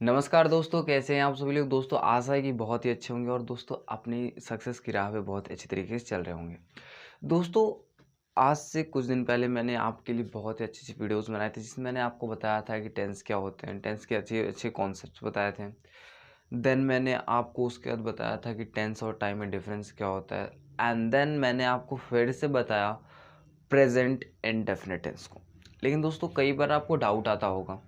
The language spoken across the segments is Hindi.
नमस्कार दोस्तों, कैसे हैं आप सभी लोग। दोस्तों आशा है कि बहुत ही अच्छे होंगे और दोस्तों अपनी सक्सेस की राह पे बहुत अच्छी तरीके से चल रहे होंगे। दोस्तों आज से कुछ दिन पहले मैंने आपके लिए बहुत ही अच्छी-अच्छी वीडियोज़ बनाए थे जिसमें मैंने आपको बताया था कि टेंस क्या होते हैं, टेंस के अच्छे-अच्छे कॉन्सेप्ट्स बताए थे। देन मैंने आपको उसके बाद बताया था कि टेंस और टाइम में डिफरेंस क्या होता है एंड देन मैंने आपको फिर से बताया प्रेज़ेंट इंडेफिनिट टेंस को। लेकिन दोस्तों कई बार आपको डाउट आता होगा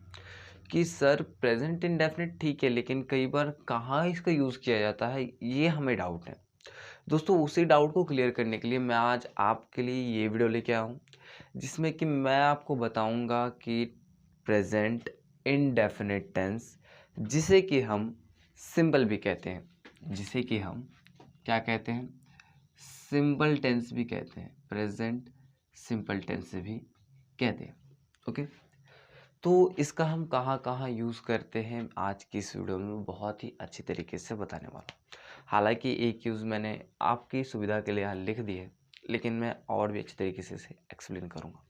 कि सर प्रेजेंट इंडेफिनिट ठीक है, लेकिन कई बार कहाँ इसका यूज़ किया जाता है, ये हमें डाउट है। दोस्तों उसी डाउट को क्लियर करने के लिए मैं आज आपके लिए ये वीडियो लेके आया हूँ जिसमें कि मैं आपको बताऊंगा कि प्रेजेंट इंडेफिनिट टेंस जिसे कि हम सिंपल भी कहते हैं, जिसे कि हम क्या कहते हैं, सिंपल टेंस भी कहते हैं, प्रेजेंट सिंपल टेंस भी कहते हैं। ओके, तो इसका हम कहाँ कहाँ यूज़ करते हैं आज की इस वीडियो में बहुत ही अच्छी तरीके से बताने वाला हूँ। हालांकि एक यूज़ मैंने आपकी सुविधा के लिए यहाँ लिख दी है, लेकिन मैं और भी अच्छी तरीके से इसे एक्सप्लेन करूँगा।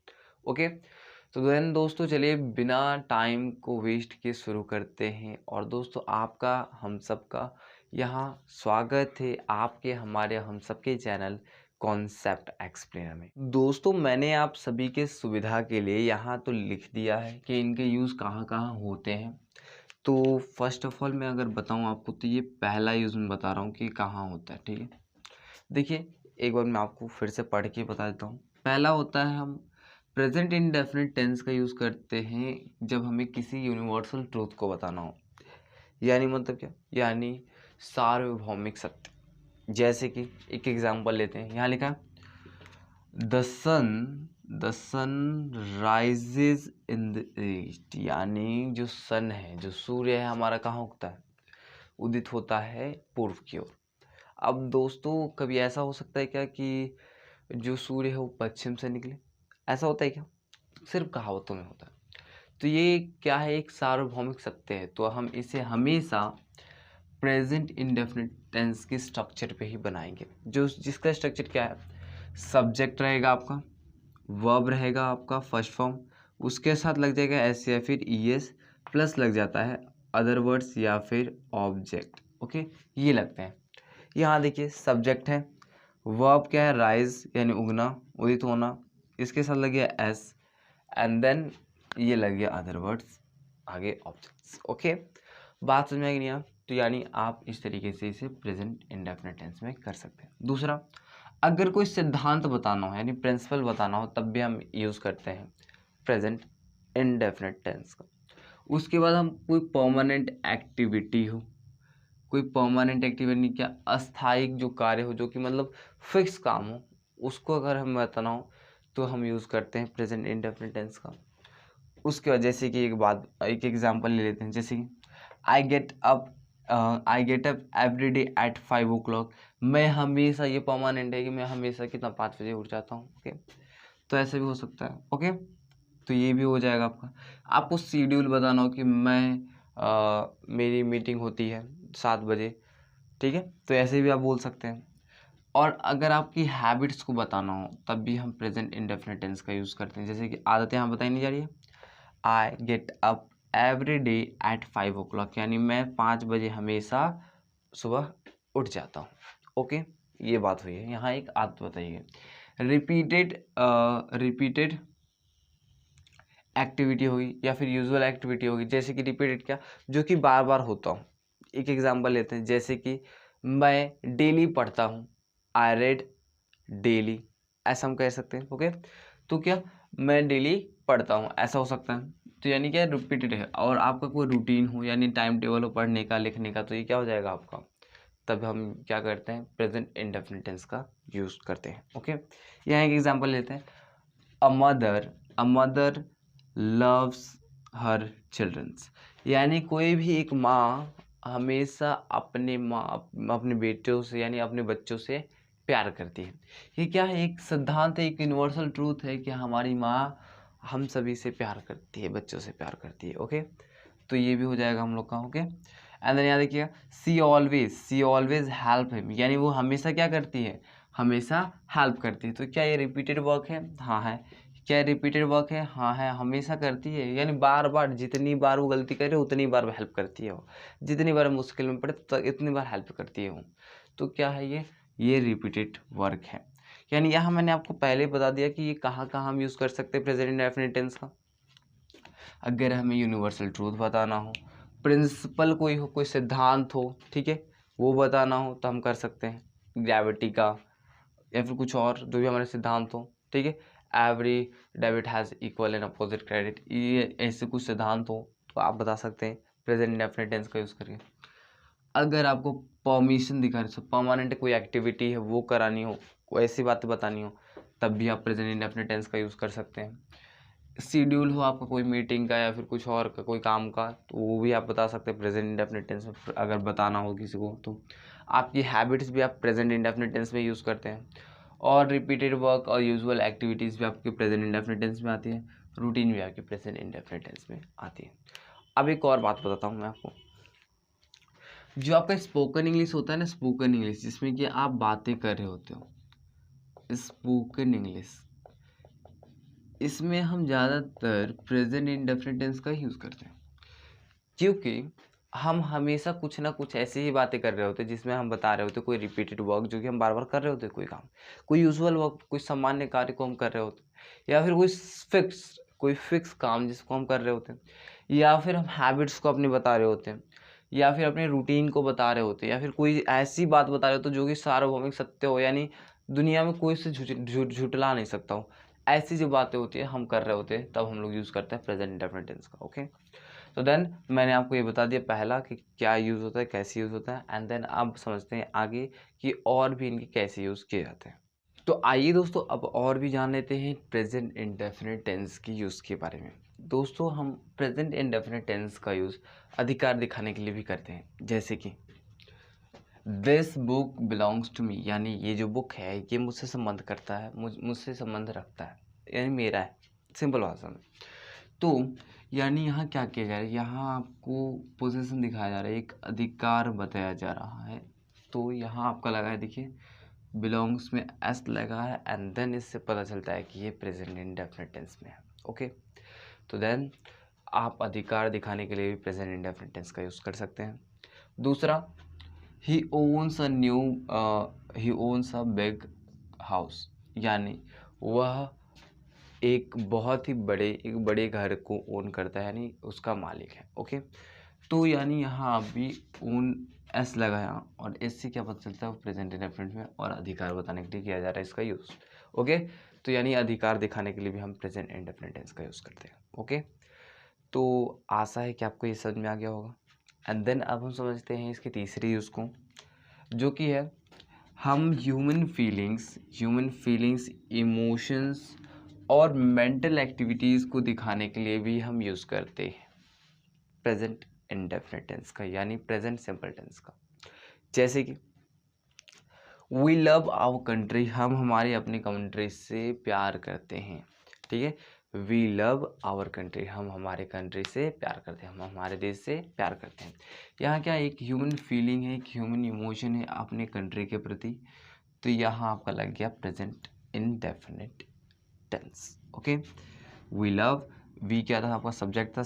ओके, तो देन दोस्तों चलिए बिना टाइम को वेस्ट किए शुरू करते हैं। और दोस्तों आपका हम सबका यहाँ स्वागत है आपके हमारे हम सबके चैनल कॉन्सेप्ट एक्सप्लेनर में। दोस्तों मैंने आप सभी के सुविधा के लिए यहाँ तो लिख दिया है कि इनके यूज़ कहाँ कहाँ होते हैं। तो फर्स्ट ऑफ ऑल मैं अगर बताऊँ आपको तो ये पहला यूज़ मैं बता रहा हूँ कि कहाँ होता है। ठीक है, देखिए एक बार मैं आपको फिर से पढ़ के बता देता हूँ। पहला होता है हम प्रेजेंट इंडेफिनिट टेंस का यूज़ करते हैं जब हमें किसी यूनिवर्सल ट्रूथ को बताना हो। यानी मतलब क्या, यानी सार्वभौमिक सत्य। जैसे कि एक एग्जांपल लेते हैं, यहाँ लिखा है the sun rises in the east. यानी जो सन है, जो सूर्य है हमारा, कहाँ उगता है, उदित होता है पूर्व की ओर। अब दोस्तों कभी ऐसा हो सकता है क्या कि जो सूर्य है वो पश्चिम से निकले? ऐसा होता है क्या? सिर्फ कहावतों में होता है। तो ये क्या है, एक सार्वभौमिक सत्य है, तो हम इसे हमेशा प्रेजेंट इंडेफिनिट टेंस के स्ट्रक्चर पे ही बनाएंगे। जो जिसका स्ट्रक्चर क्या है, सब्जेक्ट रहेगा आपका, वर्ब रहेगा आपका फर्स्ट फॉर्म, उसके साथ लग जाएगा एस या फिर ईएस, प्लस लग जाता है अदर वर्ड्स या फिर ऑब्जेक्ट। ओके, ये लगते हैं। यहाँ देखिए सब्जेक्ट है, वर्ब क्या है, राइज यानी उगना, उदित होना, इसके साथ लग गया एस एंड देन ये लग गया अदर वर्ड्स, आगे ऑब्जेक्ट्स। ओके, बात समझ में आई नहीं आप? तो यानी आप इस तरीके से इसे प्रेजेंट इंडेफिनिट टेंस में कर सकते हैं। दूसरा, अगर कोई सिद्धांत बताना हो यानी प्रिंसिपल बताना हो तब भी हम यूज़ करते हैं प्रेजेंट इंडेफिनिट टेंस का। उसके बाद हम कोई परमानेंट एक्टिविटी हो, कोई परमानेंट एक्टिविटी क्या, अस्थायी जो कार्य हो, जो कि मतलब फिक्स काम हो, उसको अगर हमें बताना हो तो हम यूज़ करते हैं प्रेजेंट इंडेफिनिट टेंस का। उसके बाद जैसे कि एक एग्जांपल ले लेते हैं, जैसे कि I get up every day at 5 o'clock। मैं हमेशा, ये परमानेंट है कि मैं हमेशा कितना 5 बजे उठ जाता हूँ। ओके, तो ऐसे भी हो सकता है। ओके, तो ये भी हो जाएगा आपका। आपको शेड्यूल बताना हो कि मेरी मीटिंग होती है 7 बजे, ठीक है, तो ऐसे भी आप बोल सकते हैं। और अगर आपकी हैबिट्स को बताना हो तब भी हम प्रेजेंट इंडेफिनिट टेंस का यूज़ करते हैं। जैसे कि आदतें यहाँ बताई नहीं जा रही है, I get up every day at 5 o'clock, यानी मैं 5 बजे हमेशा सुबह उठ जाता हूँ। ओके, ये बात हुई है। यहाँ एक आदत बताई है, रिपीटेड एक्टिविटी होगी या फिर यूजुअल एक्टिविटी होगी। जैसे कि रिपीटेड क्या, जो कि बार बार होता हूँ। एक एग्जांपल लेते हैं, जैसे कि मैं डेली पढ़ता हूँ, आई रेड डेली, ऐसा हम कह सकते हैं। ओके, तो क्या, मैं डेली पढ़ता हूँ, ऐसा हो सकता है। तो यानी क्या, रिपीटेड है। और आपका कोई रूटीन हो यानी टाइम टेबल हो पढ़ने का लिखने का, तो ये क्या हो जाएगा आपका, तब हम क्या करते हैं, प्रेजेंट इंडेफिनिट टेंस का यूज़ करते हैं। ओके, यहाँ एक एग्जांपल लेते हैं, a mother loves her childrens. यानी कोई भी एक माँ हमेशा अपने बेटों से यानी अपने बच्चों से प्यार करती है। ये क्या है, एक सिद्धांत है, एक यूनिवर्सल ट्रूथ है कि हमारी माँ हम सभी से प्यार करती है, बच्चों से प्यार करती है। ओके, तो ये भी हो जाएगा हम लोग का। ओके, एंड देन यहाँ देखिएगा, सी ऑलवेज हेल्प हिम। यानी वो हमेशा क्या करती है, हमेशा हेल्प करती है। तो क्या ये रिपीटेड वर्क है? हाँ है। क्या रिपीटेड वर्क है? हाँ है, हमेशा करती है, यानी बार बार, जितनी बार वो गलती करे उतनी बार वो हेल्प करती है, वो जितनी बार मुश्किल में पड़े तो इतनी बार हेल्प करती है वो। तो क्या है ये रिपीटेड वर्क है। यानी यहाँ मैंने आपको पहले बता दिया कि ये कहाँ कहाँ हम यूज़ कर सकते हैं प्रेजेंट इंडेफिनिट टेंस का। अगर हमें यूनिवर्सल ट्रूथ बताना हो, प्रिंसिपल कोई हो, कोई सिद्धांत हो, ठीक है, वो बताना हो तो हम कर सकते हैं ग्रेविटी का, या फिर कुछ और जो भी हमारे सिद्धांत हो, ठीक है। Every debit has equal and opposite credit, ये ऐसे कुछ सिद्धांत हो तो आप बता सकते हैं प्रेजेंट इंडेफिनिट टेंस का यूज़ करके। अगर आपको परमिशन दिखानी हो, परमानेंट कोई एक्टिविटी है वो करानी हो, कोई ऐसी बातें बतानी हो, तब भी आप प्रेजेंट इंडेफिनिट टेंस का यूज़ कर सकते हैं। शेड्यूल हो आपका कोई मीटिंग का या फिर कुछ और का, कोई काम का, तो वो भी आप बता सकते हैं प्रेजेंट इंडेफिनिट टेंस में, अगर बताना हो किसी को तो। आपकी हैबिट्स भी आप प्रेजेंट इंडेफिनिट टेंस में यूज़ करते हैं, और रिपीटेड वर्क और यूजुअल एक्टिविटीज़ भी आपके प्रेजेंट इंडेफिनिट टेंस में आती है, रूटीन भी आपकी प्रेजेंट इंडेफिनिट टेंस में आती है। अब एक और बात बताता हूँ मैं आपको, जो आपका स्पोकन इंग्लिश होता है ना, स्पोकन इंग्लिश जिसमें कि आप बातें कर रहे होते हो, स्पोकन इंग्लिश, इसमें हम ज़्यादातर प्रेजेंट इंडेफिनिट टेंस का यूज़ करते हैं, क्योंकि हम हमेशा कुछ ना कुछ ऐसी ही बातें कर रहे होते हैं जिसमें हम बता रहे होते हैं कोई रिपीटेड वर्क जो कि हम बार बार कर रहे होते हैं, कोई काम, कोई यूजुअल वर्क, कोई सामान्य कार्य को हम कर रहे होते हैं, या फिर कोई फिक्स काम जिसको हम कर रहे होते हैं, या फिर हम हैबिट्स को अपनी बता रहे होते हैं, या फिर अपने रूटीन को बता रहे होते हैं, या फिर कोई ऐसी बात बता रहे होते हैं जो कि सार्वभौमिक सत्य हो, यानी दुनिया में कोई से झुटला नहीं सकता हो। ऐसी जो बातें होती है हम कर रहे होते हैं, तब हम लोग यूज़ करते हैं प्रेजेंट इंडेफिनिट टेंस का। ओके, तो देन मैंने आपको ये बता दिया पहला कि क्या यूज़ होता है, कैसे यूज़ होता है, एंड देन अब समझते हैं आगे कि और भी इनके कैसे यूज़ किए जाते हैं। तो आइए दोस्तों अब और भी जान लेते हैं प्रेजेंट इंडेफिनिट टेंस की यूज़ के बारे में। दोस्तों हम प्रेजेंट इंडेफिनिट टेंस का यूज़ अधिकार दिखाने के लिए भी करते हैं, जैसे कि this book belongs to me, यानी ये जो बुक है ये मुझसे संबंध करता है, मुझसे संबंध रखता है, यानी मेरा है, सिंपल भाषा में। तो यानी यहाँ क्या किया जा रहा है, यहाँ आपको पोजीशन दिखाया जा रहा है, एक अधिकार बताया जा रहा है। तो यहाँ आपका लगा है, देखिए बिलोंग्स में एस लगा है, एंड देन इससे पता चलता है कि ये प्रेजेंट इंडेफिनिट टेंस में है। ओके, तो देन आप अधिकार दिखाने के लिए भी प्रेजेंट इंडेफिनिट टेंस का यूज़ कर सकते हैं। दूसरा, ही ओन्स अ बिग हाउस, यानी वह एक बड़े घर को ओन करता है, यानी उसका मालिक है। ओके, तो यानी यहाँ अभी ओन एस लगाया, और एस से क्या पता चलता है, वो प्रेजेंट इंडेफिनिट में और अधिकार बताने के लिए किया जा रहा है इसका यूज़। ओके, तो यानी अधिकार दिखाने के लिए भी हम प्रेजेंट इंडेफिनिट टेंस का यूज़ करते हैं। ओके, तो आशा है कि आपको ये समझ में आ गया होगा। एंड देन अब हम समझते हैं इसकी तीसरी यूज़ को, जो कि है हम ह्यूमन फीलिंग्स, इमोशंस और मेंटल एक्टिविटीज़ को दिखाने के लिए भी हम यूज़ करते हैं प्रेजेंट इंडेफिनिट टेंस का, यानी प्रेजेंट सिंपल टेंस का। जैसे कि वी लव आवर कंट्री, हम हमारी अपनी कंट्री से प्यार करते हैं, ठीक है। वी लव आवर कंट्री, हम हमारे कंट्री से प्यार करते हैं, हम हमारे देश से प्यार करते हैं। यहाँ क्या एक ह्यूमन फीलिंग है, एक ह्यूमन इमोशन है अपने कंट्री के प्रति, तो यहाँ आपका लग गया present indefinite tense. Okay, we love, we क्या था आपका सब्जेक्ट था,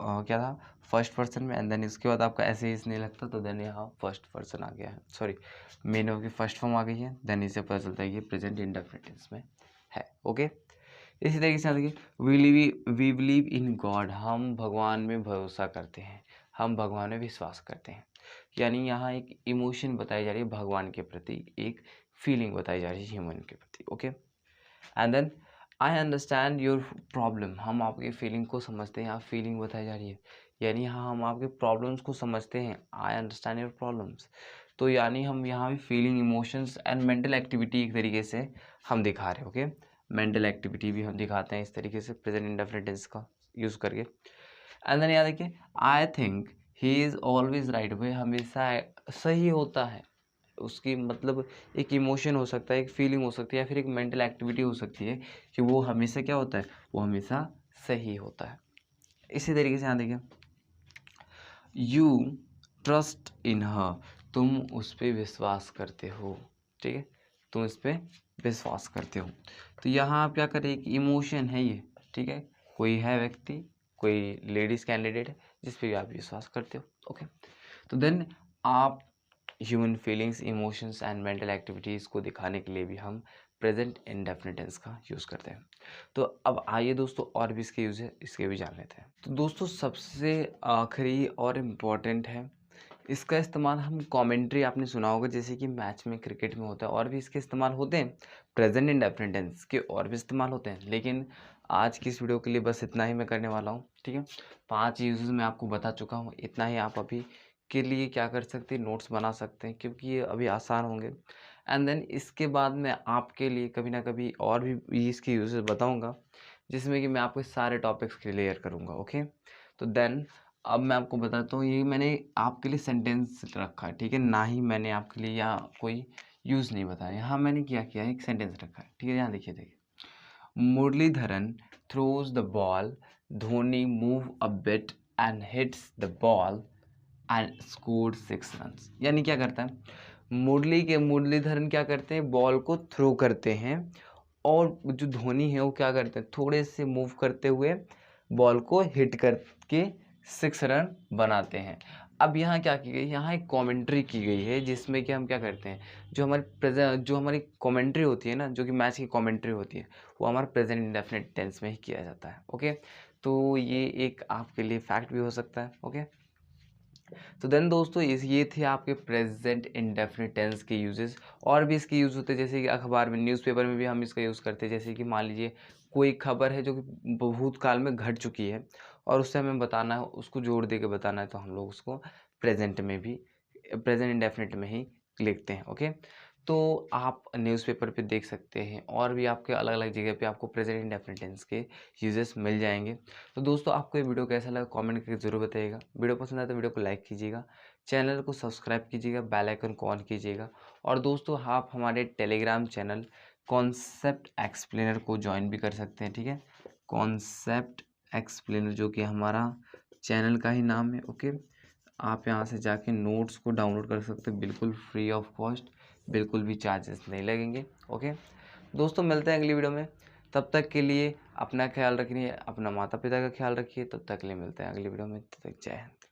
क्या था फर्स्ट पर्सन में, एंड देन इसके बाद आपका ऐसे ही नहीं लगता, तो देन यहाँ फर्स्ट पर्सन आ गया है, सॉरी मेन ऑफ की फर्स्ट फॉर्म आ गई है, देन इससे पता चलता है कि प्रेजेंट इंडेफिनिट टेंस में है। ओके, इसी तरीके से देखिए वी बिलीव इन गॉड, हम भगवान में भरोसा करते हैं, हम भगवान में विश्वास करते हैं, यानी यहाँ एक इमोशन बताई जा रही है भगवान के प्रति, एक फीलिंग बताई जा रही है ह्यूमन के प्रति। Okay, and then I understand your problem, हम आपकी फीलिंग को समझते हैं, यहाँ फीलिंग बताई जा रही है, यानी यहाँ हम आपके प्रॉब्लम्स को समझते हैं, आई अंडरस्टैंड योर प्रॉब्लम्स, तो यानी हम यहाँ भी feeling, emotions and mental activity एक तरीके से हम दिखा रहे हैं। ओके, मेंटल एक्टिविटी भी हम दिखाते हैं इस तरीके से प्रेजेंट इंडेफिनिट टेंस का यूज़ करके। एंड देन यहाँ देखिए I think he is always right, वह हमेशा सही होता है, उसकी मतलब एक इमोशन हो सकता है, एक फीलिंग हो सकती है, या फिर एक मेंटल एक्टिविटी हो सकती है कि वो हमेशा क्या होता है, वो हमेशा सही होता है। इसी तरीके से यहाँ देखिए यू ट्रस्ट इन हर, तुम उस पर विश्वास करते हो, ठीक है, तुम इस पर विश्वास करते हो। तो यहाँ आप क्या करें, एक इमोशन है ये, ठीक है, कोई है व्यक्ति, कोई लेडीज़ कैंडिडेट है जिस पे आप विश्वास करते हो। ओके, तो देन आप human feelings, emotions and mental activities को दिखाने के लिए भी हम प्रेजेंट इंडेफिनिट टेंस का यूज़ करते हैं। तो अब आइए दोस्तों और भी इसके यूज़ है, इसके भी जान लेते हैं। तो दोस्तों सबसे आखिरी और इम्पॉर्टेंट है, इसका इस्तेमाल हम कमेंट्री, आपने सुना होगा जैसे कि मैच में, क्रिकेट में होता है, और भी इसके इस्तेमाल होते हैं। प्रेजेंट इंडेफिनिट टेंस के और भी इस्तेमाल होते हैं, लेकिन आज की इस वीडियो के लिए बस इतना ही मैं करने वाला हूँ, ठीक है। 5 यूजेस मैं आपको बता चुका हूँ, इतना ही आप अभी के लिए क्या कर सकते हैं, नोट्स बना सकते हैं, क्योंकि ये अभी आसान होंगे। एंड देन इसके बाद मैं आपके लिए कभी ना कभी और भी इसके यूजेस बताऊँगा, जिसमें कि मैं आपके सारे टॉपिक्स क्लियर करूँगा। ओके, तो देन अब मैं आपको बताता हूँ, ये मैंने आपके लिए सेंटेंस रखा है, ठीक है, ना ही मैंने आपके लिए यहाँ कोई यूज़ नहीं बताया। यहाँ मैंने क्या किया है, एक सेंटेंस रखा है, ठीक है। यहाँ देखिए Muralidharan throws the ball, Dhoni move a bit and hits the ball and scored 6 runs. यानी क्या करता है, मुरलीधरन क्या करते हैं, बॉल को थ्रो करते हैं, और जो धोनी है वो क्या करते हैं, थोड़े से मूव करते हुए बॉल को हिट करके 6 रन बनाते हैं। अब यहाँ क्या की गई, यहाँ एक कमेंट्री की गई है, जिसमें कि हम क्या करते हैं, जो हमारी कमेंट्री होती है ना, जो कि मैच की कमेंट्री होती है, वो हमारा प्रेजेंट इंडेफिनिट टेंस में ही किया जाता है। ओके, तो ये एक आपके लिए फैक्ट भी हो सकता है। ओके, तो देन दोस्तों ये थे आपके प्रेजेंट इंडेफिनिट टेंस के यूजेस। और भी इसके यूज़ होते हैं, जैसे कि अखबार में, न्यूज़पेपर में भी हम इसका यूज़ करते हैं। जैसे कि मान लीजिए कोई खबर है जो कि भूतकाल में घट चुकी है और उससे हमें बताना है, उसको जोड़ दे के बताना है, तो हम लोग उसको प्रेजेंट में भी, प्रेजेंट इंडेफिनिट में ही लिखते हैं। ओके, तो आप न्यूज़पेपर पे देख सकते हैं, और भी आपके अलग अलग जगह पे आपको प्रेजेंट इंडेफिनिट टेंस के यूजेस मिल जाएंगे। तो दोस्तों आपको ये वीडियो कैसा लगा कमेंट करके ज़रूर बताइएगा। वीडियो पसंद आए तो वीडियो को लाइक कीजिएगा, चैनल को सब्सक्राइब कीजिएगा, बेल आइकन को ऑन कीजिएगा। और दोस्तों आप हमारे टेलीग्राम चैनल कॉन्सेप्ट एक्सप्लेनर को ज्वाइन भी कर सकते हैं, ठीक है। कॉन्सेप्ट एक्सप्लेनर जो कि हमारा चैनल का ही नाम है। ओके, आप यहाँ से जाके नोट्स को डाउनलोड कर सकते हैं, बिल्कुल फ्री ऑफ कॉस्ट, बिल्कुल भी चार्जेस नहीं लगेंगे। ओके दोस्तों, मिलते हैं अगली वीडियो में। तब तक के लिए अपना ख्याल रखिए, अपना माता पिता का ख्याल रखिए। तब तक के लिए मिलते हैं अगली वीडियो में। तब तक जय हिंद।